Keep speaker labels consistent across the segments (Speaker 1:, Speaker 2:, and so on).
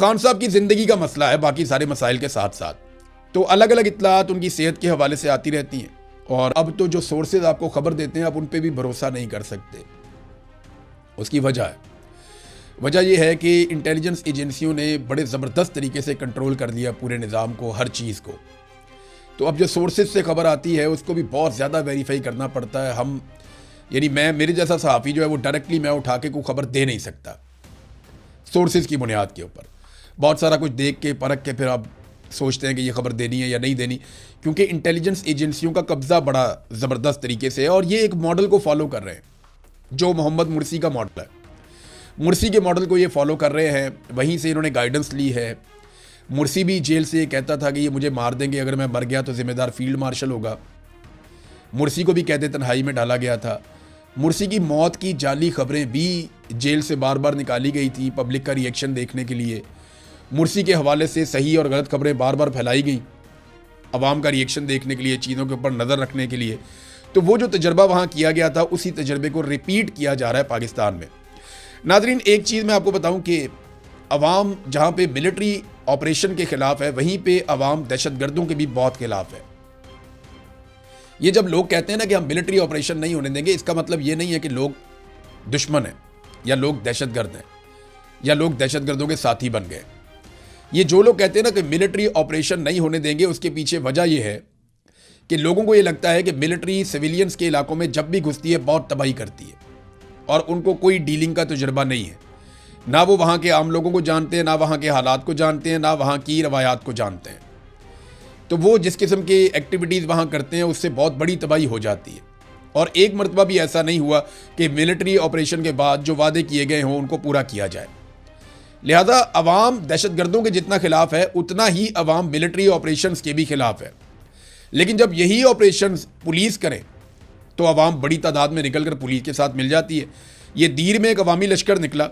Speaker 1: खान साहब की ज़िंदगी का मसला है बाकी सारे मसाइल के साथ साथ। तो अलग अलग इत्तलात उनकी सेहत के हवाले से आती रहती हैं, और अब तो जो सोर्सेज आपको खबर देते हैं आप उन पर भी भरोसा नहीं कर सकते। उसकी वजह यह है कि इंटेलिजेंस एजेंसियों ने बड़े ज़बरदस्त तरीके से कंट्रोल कर लिया पूरे निज़ाम को, हर चीज़ को। तो अब जो सोर्सेज से खबर आती है उसको भी बहुत ज़्यादा वेरीफाई करना पड़ता है। हम यानी मेरे जैसा सहाफ़ी जो है वो डायरेक्टली मैं उठा के कोई खबर दे नहीं सकता सोर्सेज की बुनियाद के ऊपर। बहुत सारा कुछ देख के परख के फिर आप सोचते हैं कि ये खबर देनी है या नहीं देनी, क्योंकि इंटेलिजेंस एजेंसियों का कब्ज़ा बड़ा ज़बरदस्त तरीके से है और ये एक मॉडल को फॉलो कर रहे हैं जो मोहम्मद मुर्सी का मॉडल है। मुर्सी के मॉडल को ये फॉलो कर रहे हैं, वहीं से इन्होंने गाइडेंस ली है। मुर्सी भी जेल से ये कहता था कि ये मुझे मार देंगे, अगर मैं मर गया तो ज़िम्मेदार फील्ड मार्शल होगा। मुर्सी को भी कहते तन्हाई में डाला गया था। मुर्सी की मौत की जाली खबरें भी जेल से बार बार निकाली गई थी पब्लिक का रिएक्शन देखने के लिए। मुर्सी के हवाले से सही और गलत खबरें बार बार फैलाई गई अवाम का रिएक्शन देखने के लिए, चीज़ों के ऊपर नज़र रखने के लिए। तो वो जो तजर्बा वहाँ किया गया था उसी तजर्बे को रिपीट किया जा रहा है पाकिस्तान में। नाज़रीन, एक चीज़ मैं आपको बताऊं कि अवाम जहाँ पे मिलिट्री ऑपरेशन के ख़िलाफ़ है वहीं पे अवाम दहशतगर्दों के भी बहुत ख़िलाफ़ है। ये जब लोग कहते हैं ना कि हम मिलिट्री ऑपरेशन नहीं होने देंगे, इसका मतलब ये नहीं है कि लोग दुश्मन हैं या लोग दहशतगर्द हैं या लोग दहशतगर्दों के साथी बन गए। ये जो लोग कहते हैं ना कि मिलिट्री ऑपरेशन नहीं होने देंगे, उसके पीछे वजह यह है कि लोगों को ये लगता है कि मिलिट्री सिविलियंस के इलाकों में जब भी घुसती है बहुत तबाही करती है और उनको कोई डीलिंग का तजुर्बा नहीं है। ना वो वहाँ के आम लोगों को जानते हैं, ना वहाँ के हालात को जानते हैं, ना वहाँ की रवायात को जानते हैं। तो वो जिस किस्म की एक्टिविटीज़ वहाँ करते हैं उससे बहुत बड़ी तबाही हो जाती है। और एक मरतबा भी ऐसा नहीं हुआ कि मिलिट्री ऑपरेशन के बाद जो वादे किए गए हों उनको पूरा किया जाए। लिहाजा अवाम दहशतगर्दों के जितना खिलाफ है उतना ही अवाम मिलिट्री ऑपरेशंस के भी खिलाफ है। लेकिन जब यही ऑपरेशंस पुलिस करें तो अवाम बड़ी तादाद में निकल कर पुलिस के साथ मिल जाती है। ये दीर में एक अवामी लश्कर निकला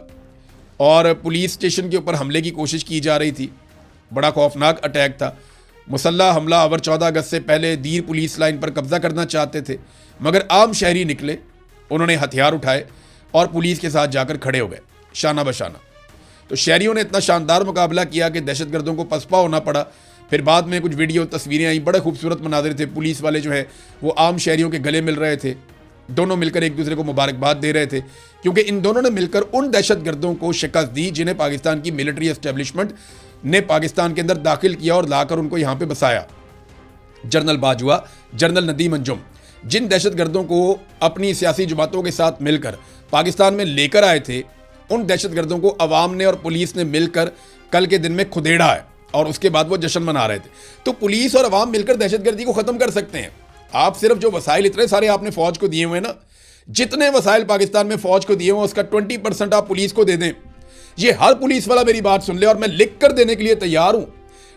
Speaker 1: और पुलिस स्टेशन के ऊपर हमले की कोशिश की जा रही थी। बड़ा खौफनाक अटैक था। मुसल्ला हमला अवर 14 अगस्त से पहले दीर पुलिस लाइन पर कब्जा करना चाहते थे, मगर आम शहरी निकले, उन्होंने हथियार उठाए और पुलिस के साथ जाकर खड़े हो गए शाना बशाना। तो शहरियों ने इतना शानदार मुकाबला किया कि दहशतगर्दों को पसपा होना पड़ा। फिर बाद में कुछ वीडियो तस्वीरें आई, बड़े खूबसूरत मनाज़िर थे। पुलिस वाले जो है वो आम शहरियों के गले मिल रहे थे, दोनों मिलकर एक दूसरे को मुबारकबाद दे रहे थे, क्योंकि इन दोनों ने मिलकर उन दहशतगर्दों को शिकस्त दी जिन्हें पाकिस्तान की मिलिट्री एस्टेब्लिशमेंट ने पाकिस्तान के अंदर दाखिल किया और लाकर उनको यहाँ पे बसाया। जनरल बाजवा, जनरल नदीम अंजुम, जिन दहशतगर्दों को अपनी सियासी जमातों के साथ मिलकर पाकिस्तान में लेकर आए थे, उन दहशतगर्दों को अवाम ने और पुलिस ने मिलकर कल के दिन में खुदेड़ा है और उसके बाद वो जश्न मना रहे थे। तो पुलिस और अवाम मिलकर दहशतगर्दी को ख़त्म कर सकते हैं। आप सिर्फ जो वसाइल इतने सारे आपने फ़ौज को दिए हुए हैं ना, जितने वसाइल पाकिस्तान में फ़ौज को दिए हुए उसका 20% आप पुलिस को दे दें। ये हर पुलिस वाला मेरी बात सुन ले और मैं लिख कर देने के लिए तैयार हूं।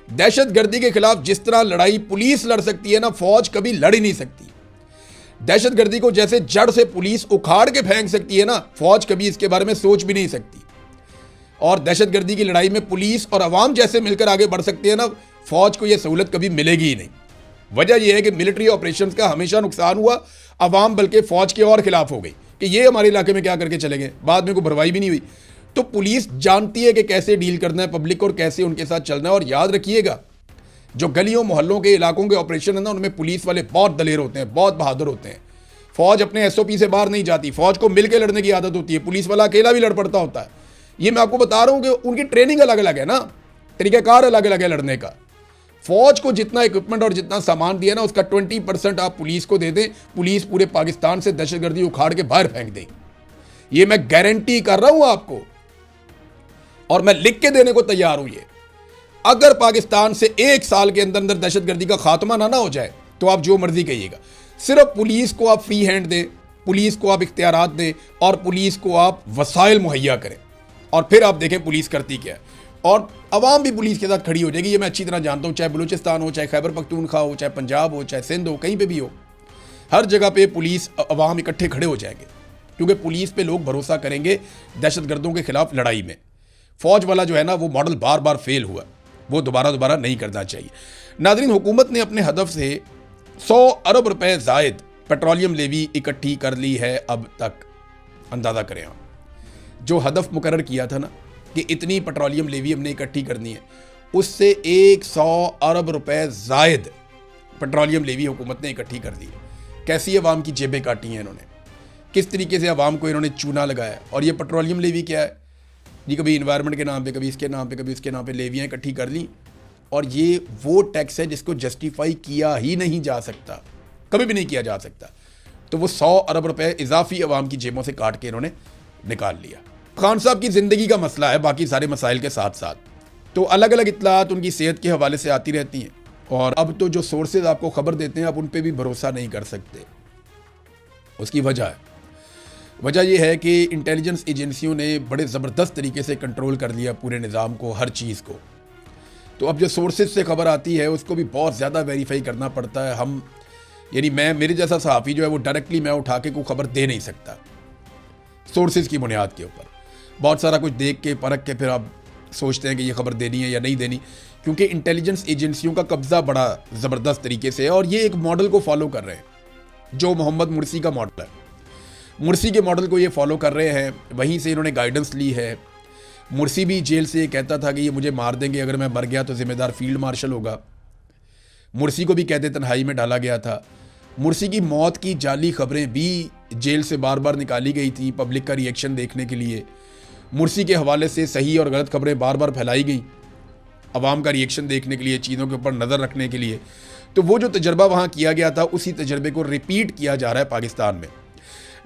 Speaker 1: दहशतगर्दी के खिलाफ जिस तरह लड़ाई पुलिस लड़ सकती है ना, फौज कभी लड़ ही नहीं सकती। दहशतगर्दी को जैसे जड़ से पुलिस उखाड़ के फेंक सकती है ना, फौज कभी इसके बारे में सोच भी नहीं सकती। और दहशतगर्दी की लड़ाई में पुलिस और अवाम जैसे मिलकर आगे बढ़ सकते हैं ना, फौज को यह सहूलत कभी मिलेगी ही नहीं। वजह यह है कि मिलिट्री ऑपरेशंस का हमेशा नुकसान हुआ, अवाम बल्कि फौज के और खिलाफ हो गई कि ये हमारे इलाके में क्या करके चले गए, बाद में कोई भरवाई भी नहीं हुई। तो पुलिस जानती है कि कैसे डील करना है पब्लिक और कैसे उनके साथ चलना है। और याद रखिएगा, जो गलियों मोहल्लों के इलाकों के ऑपरेशन है ना, उनमें पुलिस वाले बहुत दलेर होते हैं, बहुत बहादुर होते हैं। फौज अपने SOP से बाहर नहीं जाती, फौज को मिलकर लड़ने की आदत होती है। पुलिस वाला अकेला भी लड़ पड़ता होता है। ये मैं आपको बता रहा हूं कि उनकी ट्रेनिंग अलग अलग है ना, तरीकाकार अलग अलग है लड़ने का। फौज को जितना इक्विपमेंट और जितना सामान दिया ना, उसका 20% आप पुलिस को दे दें, पुलिस पूरे पाकिस्तान से दहशतगर्दी उखाड़ के बाहर फेंक दें। ये मैं गारंटी कर रहा हूं आपको, और मैं लिख के देने को तैयार हूं। ये अगर पाकिस्तान से 1 साल के अंदर अंदर दहशतगर्दी का खात्मा ना हो जाए तो आप जो मर्जी कहिएगा, सिर्फ पुलिस को आप फ्री हैंड दें, पुलिस को आप इख्तियारात दें और पुलिस को आप वसाइल मुहैया करें, और फिर आप देखें पुलिस करती क्या है। और अवाम भी पुलिस के साथ खड़ी हो जाएगी। ये मैं अच्छी तरह जानता हूँ, चाहे बलूचिस्तान हो, चाहे खैबर पख्तूनख्वा हो, चाहे पंजाब हो, चाहे सिंध हो, कहीं पे भी हो, हर जगह पे पुलिस अवाम इकट्ठे खड़े हो जाएंगे, क्योंकि पुलिस पे लोग भरोसा करेंगे दहशतगर्दों के खिलाफ लड़ाई में। फौज वाला जो है ना, वो मॉडल बार बार फेल हुआ, वो दोबारा नहीं करना चाहिए। नाज़रीन, हुकूमत ने अपने हदफ से 100 अरब रुपए ज़ायद पेट्रोलियम लेवी इकट्ठी कर ली है अब तक। अंदाज़ा करें आप, जो हदफ मुकर्रर किया था ना, कि इतनी पेट्रोलियम लेवी हमने इकट्ठी करनी है, उससे 100 अरब रुपए जायद पेट्रोलियम लेवी हुकूमत ने इकट्ठी कर दी है। कैसी अवाम की जेबें काटी हैं इन्होंने, किस तरीके से अवाम को इन्होंने चूना लगाया। और ये पेट्रोलियम लेवी क्या है जी, कभी इन्वायरमेंट के नाम पे, कभी इसके नाम पे, कभी उसके नाम पे लेवियाँ इकट्ठी कर ली। और ये वो टैक्स है जिसको जस्टिफाई किया ही नहीं जा सकता, कभी भी नहीं किया जा सकता। तो वो 100 अरब रुपए इजाफी अवाम की जेबों से काट के इन्होंने निकाल लिया। खान साहब की ज़िंदगी का मसला है बाकी सारे मसाइल के साथ साथ। तो अलग अलग इत्तलात उनकी सेहत के हवाले से आती रहती हैं, और अब तो जो सोर्सेज आपको खबर देते हैं आप उन पर भी भरोसा नहीं कर सकते। उसकी वजह यह है कि इंटेलिजेंस एजेंसियों ने बड़े ज़बरदस्त तरीके से कंट्रोल कर लिया पूरे निज़ाम को, हर चीज़ को। तो अब जो सोर्सेज से खबर आती है उसको भी बहुत ज़्यादा वेरीफाई करना पड़ता है। हम यानी मेरे जैसा सहाफ़ी जो है वो डायरेक्टली मैं उठा के कोई खबर दे नहीं सकता सोर्सेज की बुनियाद के ऊपर। बहुत सारा कुछ देख के परख के फिर आप सोचते हैं कि ये खबर देनी है या नहीं देनी, क्योंकि इंटेलिजेंस एजेंसियों का कब्ज़ा बड़ा ज़बरदस्त तरीके से है और ये एक मॉडल को फॉलो कर रहे हैं जो मोहम्मद मुर्सी का मॉडल है। मुर्सी के मॉडल को ये फॉलो कर रहे हैं, वहीं से इन्होंने गाइडेंस ली है। मुर्सी भी जेल से ये कहता था कि ये मुझे मार देंगे, अगर मैं मर गया तो ज़िम्मेदार फील्ड मार्शल होगा। मुर्सी को भी कहते तन्हाई में डाला गया था। मुर्सी की मौत की जाली खबरें भी जेल से बार बार निकाली गई थी पब्लिक का रिएक्शन देखने के लिए। मुर्सी के हवाले से सही और गलत खबरें बार बार फैलाई गई अवाम का रिएक्शन देखने के लिए, चीज़ों के ऊपर नज़र रखने के लिए। तो वो जो तजर्बा वहाँ किया गया था उसी तजर्बे को रिपीट किया जा रहा है पाकिस्तान में।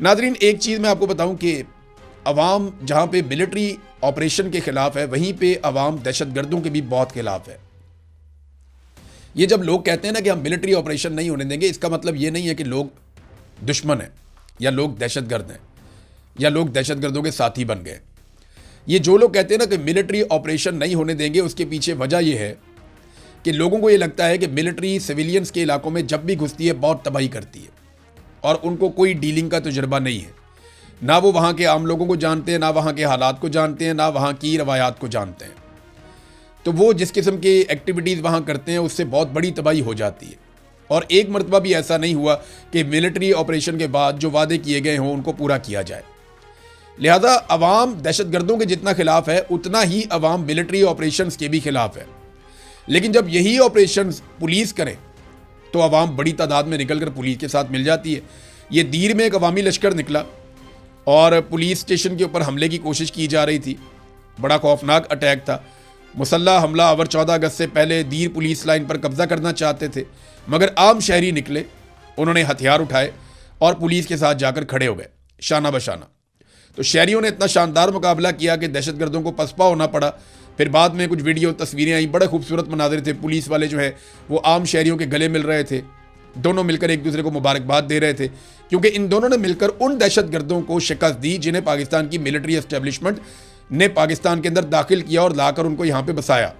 Speaker 1: नाजरीन, एक चीज़ मैं आपको बताऊं कि अवाम जहाँ पे मिलिट्री ऑपरेशन के ख़िलाफ़ है वहीं पे अवाम दहशतगर्दों के भी बहुत ख़िलाफ़ है। ये जब लोग कहते हैं ना कि हम मिलिट्री ऑपरेशन नहीं होने देंगे, इसका मतलब ये नहीं है कि लोग दुश्मन हैं या लोग दहशतगर्द हैं या लोग दहशतगर्दों के साथी बन गए। ये जो लोग कहते हैं ना कि मिलिट्री ऑपरेशन नहीं होने देंगे, उसके पीछे वजह यह है कि लोगों को ये लगता है कि मिलिट्री सिविलियंस के इलाकों में जब भी घुसती है बहुत तबाही करती है और उनको कोई डीलिंग का तजुर्बा नहीं है। ना वो वहाँ के आम लोगों को जानते हैं, ना वहाँ के हालात को जानते हैं, ना वहाँ की रवायात को जानते हैं। तो वो जिस किस्म की एक्टिविटीज़ वहाँ करते हैं उससे बहुत बड़ी तबाही हो जाती है। और एक मरतबा भी ऐसा नहीं हुआ कि मिलिट्री ऑपरेशन के बाद जो वादे किए गए हों उनको पूरा किया जाए। लिहाजा अवाम दहशतगर्दों के जितना खिलाफ है उतना ही अवाम मिलिट्री ऑपरेशंस के भी खिलाफ है। लेकिन जब यही ऑपरेशंस पुलिस करें तो अवाम बड़ी तादाद में निकल कर पुलिस के साथ मिल जाती है। ये दीर में एक अवामी लश्कर निकला और पुलिस स्टेशन के ऊपर हमले की कोशिश की जा रही थी। बड़ा खौफनाक अटैक था, मुसल्ला हमला। और 14 अगस्त से पहले दीर पुलिस लाइन पर कब्जा करना चाहते थे, मगर आम शहरी निकले, उन्होंने हथियार उठाए और पुलिस के साथ जाकर खड़े हो गए शाना बशाना। तो शहरियों ने इतना शानदार मुकाबला किया कि दहशतगर्दों को पसपा होना पड़ा। फिर बाद में कुछ वीडियो तस्वीरें आई, बड़े खूबसूरत मनाजिर थे। पुलिस वाले जो है वो आम शहरियों के गले मिल रहे थे, दोनों मिलकर एक दूसरे को मुबारकबाद दे रहे थे, क्योंकि इन दोनों ने मिलकर उन दहशतगर्दों को शिकस्त दी जिन्हें पाकिस्तान की मिलिट्री एस्टेब्लिशमेंट ने पाकिस्तान के अंदर दाखिल किया और लाकर उनको यहाँ पे बसाया।